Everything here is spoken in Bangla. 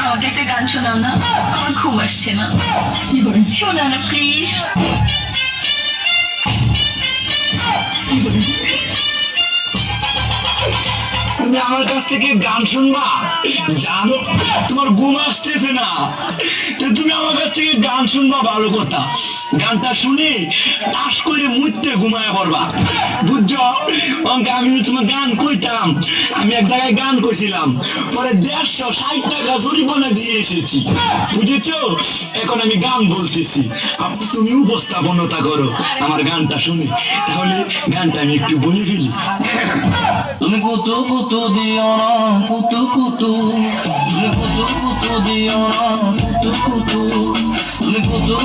আমাকে একটা গান শোনাও না, আমার ঘুম আসছে না। শোনাও না প্লিজ। তুমি আমার কাছ থেকে গান শুনবা? জানো তোমার ঘুম আসতেছে না, তো তুমি আমার কাছ থেকে গান শুনবা, ভালো কথা। গানটা শুনে টাস করে মুইতে ঘুমায় পড়বা, বুঝছো? অঙ্কে আমি তোমার গান কইতাম, আমি এক জায়গায় গান কইছিলাম, পরে 160 টাকা জরিমানা দিয়ে এসেছি, বুঝেছো? এখন আমি গান বলতেছি, তুমি উপস্থাপনতা করো আমার গানটা শুনে। তাহলে গানটা আমি একটু বলে ফেলি। তুমি কুতু কুতু দিও না, কুতু কুতু, তুমি কুতু কুতু দিও না, কুতু কুতু, তুমি কুতু